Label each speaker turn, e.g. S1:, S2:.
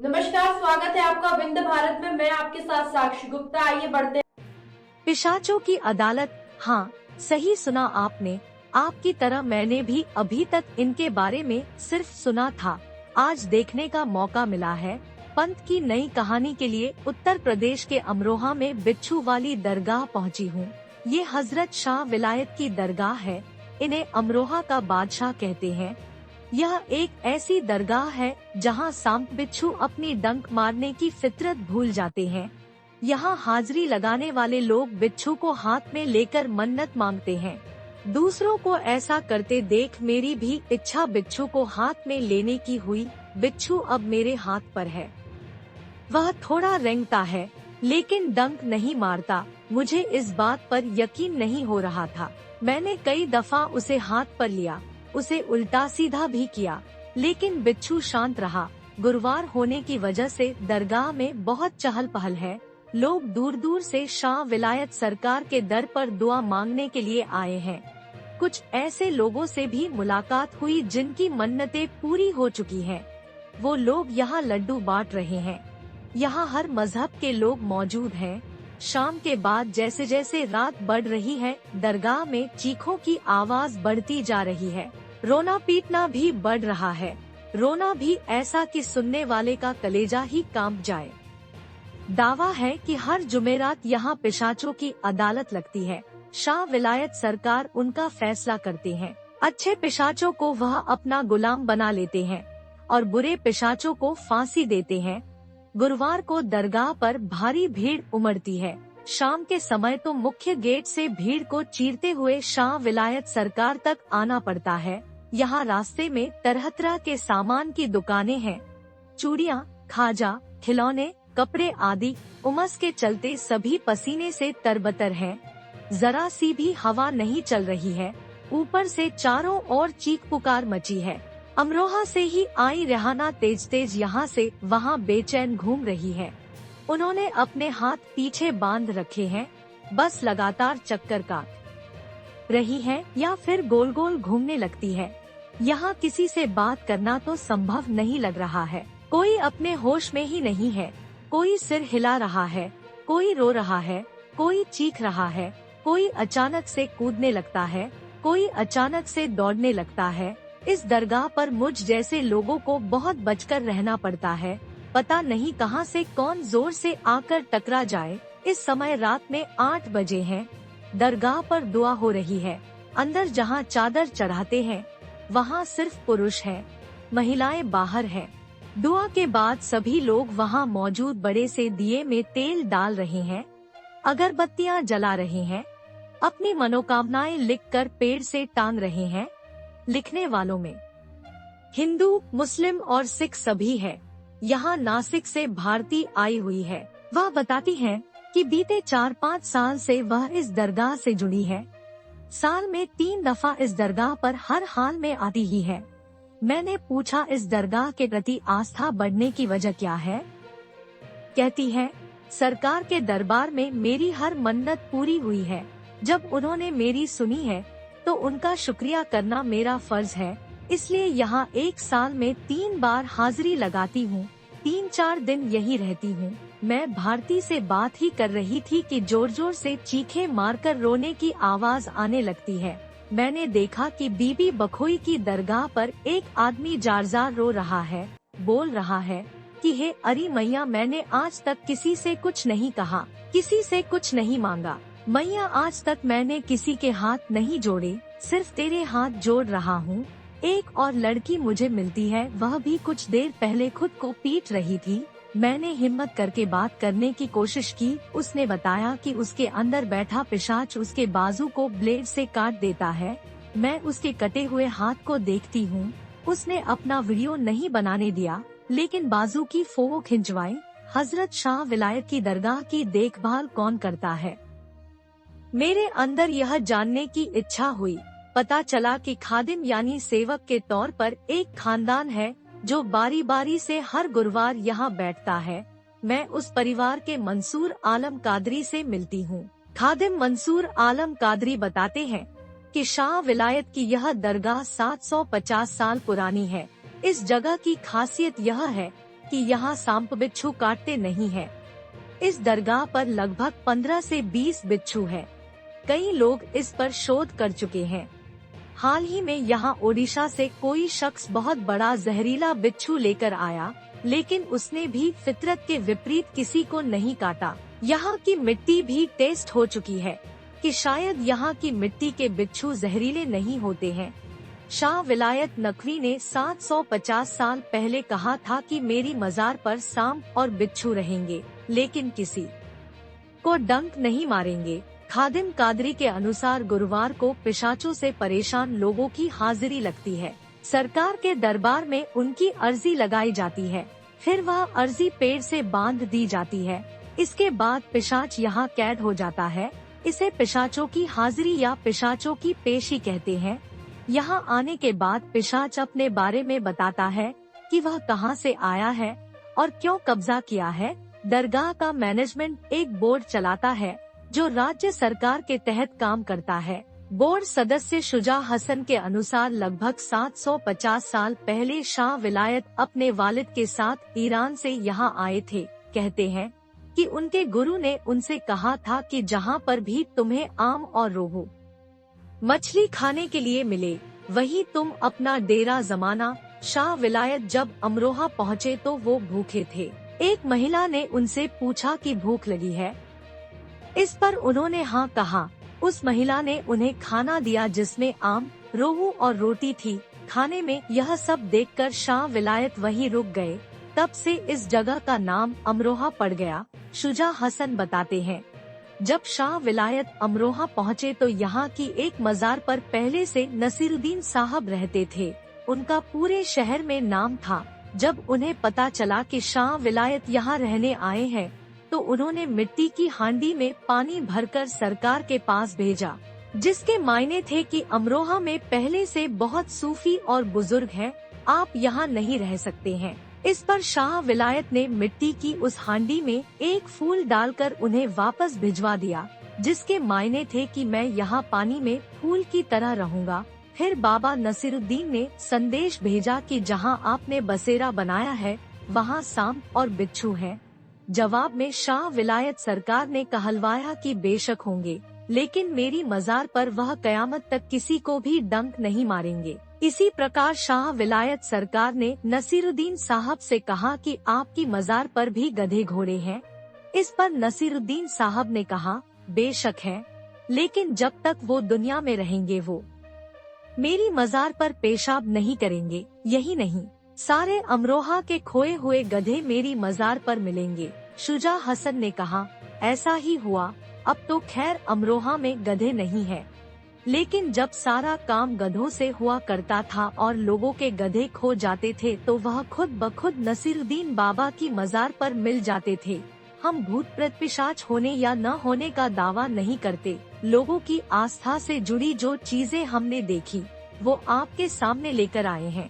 S1: नमस्कार, स्वागत है आपका विंध्य भारत में। मैं आपके साथ साक्षी गुप्ता। आइए बढ़ते हैं।
S2: पिशाचों की अदालत। हाँ, सही सुना आपने। आपकी तरह मैंने भी अभी तक इनके बारे में सिर्फ सुना था। आज देखने का मौका मिला है। पंत की नई कहानी के लिए उत्तर प्रदेश के अमरोहा में बिच्छू वाली दरगाह पहुंची हूँ। ये हजरत शाह विलायत की दरगाह है। इन्हें अमरोहा का बादशाह कहते हैं। यह एक ऐसी दरगाह है जहाँ सांप बिच्छू अपनी डंक मारने की फितरत भूल जाते हैं। यहाँ हाजिरी लगाने वाले लोग बिच्छू को हाथ में लेकर मन्नत मांगते हैं। दूसरों को ऐसा करते देख मेरी भी इच्छा बिच्छू को हाथ में लेने की हुई। बिच्छू अब मेरे हाथ पर है। वह थोड़ा रेंगता है, लेकिन डंक नहीं मारता। मुझे इस बात पर यकीन नहीं हो रहा था। मैंने कई दफा उसे हाथ पर लिया, उसे उल्टा सीधा भी किया, लेकिन बिच्छू शांत रहा। गुरुवार होने की वजह से दरगाह में बहुत चहल पहल है। लोग दूर दूर से शाह विलायत सरकार के दर पर दुआ मांगने के लिए आए हैं। कुछ ऐसे लोगों से भी मुलाकात हुई जिनकी मन्नतें पूरी हो चुकी हैं। वो लोग यहाँ लड्डू बांट रहे हैं। यहाँ हर मजहब के लोग मौजूद हैं। शाम के बाद जैसे जैसे रात बढ़ रही है, दरगाह में चीखों की आवाज बढ़ती जा रही है। रोना पीटना भी बढ़ रहा है। रोना भी ऐसा कि सुनने वाले का कलेजा ही कांप जाए। दावा है कि हर जुमेरात यहाँ पिशाचों की अदालत लगती है। शाह विलायत सरकार उनका फैसला करते हैं। अच्छे पिशाचों को वह अपना गुलाम बना लेते हैं और बुरे पिशाचों को फांसी देते हैं। गुरुवार को दरगाह पर भारी भीड़ उमड़ती है। शाम के समय तो मुख्य गेट से भीड़ को चीरते हुए शाह विलायत सरकार तक आना पड़ता है। यहाँ रास्ते में तरह तरह के सामान की दुकानें हैं। चूड़ियाँ, खाजा, खिलौने, कपड़े आदि। उमस के चलते सभी पसीने से तरबतर हैं। जरा सी भी हवा नहीं चल रही है। ऊपर से चारों ओर चीख पुकार मची है। अमरोहा से ही आई रेहाना तेज तेज यहाँ से वहाँ बेचैन घूम रही है। उन्होंने अपने हाथ पीछे बांध रखे हैं। बस लगातार चक्कर काट रही है या फिर गोल गोल घूमने लगती है। यहाँ किसी से बात करना तो संभव नहीं लग रहा है। कोई अपने होश में ही नहीं है। कोई सिर हिला रहा है, कोई रो रहा है, कोई चीख रहा है, कोई अचानक से कूदने लगता है, कोई अचानक से दौड़ने लगता है। इस दरगाह पर मुझ जैसे लोगों को बहुत बचकर रहना पड़ता है। पता नहीं कहां से कौन जोर से आकर टकरा जाए। इस समय रात में 8 बजे हैं। दरगाह पर दुआ हो रही है। अंदर जहां चादर चढ़ाते हैं वहां सिर्फ पुरुष हैं, महिलाएं बाहर हैं। दुआ के बाद सभी लोग वहां मौजूद बड़े से दिए में तेल डाल रहे हैं, अगरबत्तियां जला रहे हैं, अपनी मनोकामनाएं लिखकर पेड़ से टांग रहे हैं। लिखने वालों में हिंदू, मुस्लिम और सिख सभी है। यहाँ नासिक से भारती आई हुई है। वह बताती है कि बीते 4-5 साल से वह इस दरगाह से जुड़ी है। साल में 3 दफा इस दरगाह पर हर हाल में आती ही है। मैंने पूछा इस दरगाह के प्रति आस्था बढ़ने की वजह क्या है। कहती है, सरकार के दरबार में मेरी हर मन्नत पूरी हुई है। जब उन्होंने मेरी सुनी है तो उनका शुक्रिया करना मेरा फर्ज है। इसलिए यहाँ 1 साल में 3 बार हाजिरी लगाती हूँ। 3-4 दिन यही रहती हूँ। मैं भारती से बात ही कर रही थी कि जोर जोर से चीखे मारकर रोने की आवाज आने लगती है। मैंने देखा कि बीबी बखोई की दरगाह पर एक आदमी जार रो रहा है। बोल रहा है कि हे अरी मैया, मैंने आज तक किसी से कुछ नहीं कहा, किसी से कुछ नहीं मांगा। मैया, आज तक मैंने किसी के हाथ नहीं जोड़े, सिर्फ तेरे हाथ जोड़ रहा हूँ। एक और लड़की मुझे मिलती है, वह भी कुछ देर पहले खुद को पीट रही थी। मैंने हिम्मत करके बात करने की कोशिश की। उसने बताया कि उसके अंदर बैठा पिशाच उसके बाजू को ब्लेड से काट देता है। मैं उसके कटे हुए हाथ को देखती हूँ। उसने अपना वीडियो नहीं बनाने दिया, लेकिन बाजू की फोटो खिंचवाई। हजरत शाह विलायत की दरगाह की देखभाल कौन करता है? मेरे अंदर यह जानने की इच्छा हुई। पता चला कि खादिम यानी सेवक के तौर पर एक खानदान है जो बारी बारी से हर गुरुवार यहाँ बैठता है। मैं उस परिवार के मंसूर आलम कादरी से मिलती हूँ। खादिम मंसूर आलम कादरी बताते हैं कि शाह विलायत की यह दरगाह 750 साल पुरानी है। इस जगह की खासियत यह है कि यहाँ सांप बिच्छू काटते नहीं है। इस दरगाह पर लगभग 15 से 20 बिच्छू है। कई लोग इस पर शोध कर चुके हैं। हाल ही में यहाँ ओडिशा से कोई शख्स बहुत बड़ा जहरीला बिच्छू लेकर आया, लेकिन उसने भी फितरत के विपरीत किसी को नहीं काटा। यहाँ की मिट्टी भी टेस्ट हो चुकी है कि शायद यहाँ की मिट्टी के बिच्छू जहरीले नहीं होते हैं। शाह विलायत नकवी ने 750 साल पहले कहा था कि मेरी मजार पर सांप और बिच्छू रहेंगे, लेकिन किसी को डंक नहीं मारेंगे। खादिम कादरी के अनुसार गुरुवार को पिशाचों से परेशान लोगों की हाजिरी लगती है। सरकार के दरबार में उनकी अर्जी लगाई जाती है, फिर वह अर्जी पेड़ से बांध दी जाती है। इसके बाद पिशाच यहाँ कैद हो जाता है। इसे पिशाचों की हाजिरी या पिशाचों की पेशी कहते हैं। यहाँ आने के बाद पिशाच अपने बारे में बताता है कि वह कहाँ से आया है और क्यों कब्जा किया है। दरगाह का मैनेजमेंट एक बोर्ड चलाता है जो राज्य सरकार के तहत काम करता है। बोर्ड सदस्य शुजा हसन के अनुसार लगभग 750 साल पहले शाह विलायत अपने वालिद के साथ ईरान से यहाँ आए थे। कहते हैं कि उनके गुरु ने उनसे कहा था कि जहाँ पर भी तुम्हें आम और रोहू मछली खाने के लिए मिले, वही तुम अपना डेरा जमाना। शाह विलायत जब अमरोहा पहुँचे तो वो भूखे थे। एक महिला ने उनसे पूछा कि भूख लगी है। इस पर उन्होंने हाँ कहा। उस महिला ने उन्हें खाना दिया जिसमें आम, रोहू और रोटी थी। खाने में यह सब देखकर शाह विलायत वहीं रुक गए। तब से इस जगह का नाम अमरोहा पड़ गया। शुजा हसन बताते हैं, जब शाह विलायत अमरोहा पहुँचे तो यहाँ की एक मजार पर पहले से नसीरुद्दीन साहब रहते थे। उनका पूरे शहर में नाम था। जब उन्हें पता चला कि शाह विलायत यहाँ रहने आए हैं, तो उन्होंने मिट्टी की हांडी में पानी भरकर सरकार के पास भेजा, जिसके मायने थे कि अमरोहा में पहले से बहुत सूफी और बुजुर्ग हैं, आप यहाँ नहीं रह सकते हैं। इस पर शाह विलायत ने मिट्टी की उस हांडी में एक फूल डालकर उन्हें वापस भिजवा दिया, जिसके मायने थे कि मैं यहाँ पानी में फूल की तरह रहूँगा। फिर बाबा नसीरुद्दीन ने संदेश भेजा कि जहाँ आपने बसेरा बनाया है वहाँ सांप और बिच्छू हैं। जवाब में शाह विलायत सरकार ने कहलवाया कि बेशक होंगे, लेकिन मेरी मजार पर वह कयामत तक किसी को भी डंक नहीं मारेंगे। इसी प्रकार शाह विलायत सरकार ने नसीरुद्दीन साहब से कहा कि आपकी मजार पर भी गधे घोड़े हैं। इस पर नसीरुद्दीन साहब ने कहा, बेशक है, लेकिन जब तक वो दुनिया में रहेंगे वो मेरी मजार पर पेशाब नहीं करेंगे। यही नहीं, सारे अमरोहा के खोए हुए गधे मेरी मजार पर मिलेंगे। शुजा हसन ने कहा, ऐसा ही हुआ। अब तो खैर अमरोहा में गधे नहीं है, लेकिन जब सारा काम गधों से हुआ करता था और लोगों के गधे खो जाते थे तो वह खुद ब खुद नसीरुद्दीन बाबा की मजार पर मिल जाते थे। हम भूत प्रेत पिशाच होने या न होने का दावा नहीं करते। लोगों की आस्था से जुड़ी जो चीजें हमने देखी वो आपके सामने लेकर आए हैं।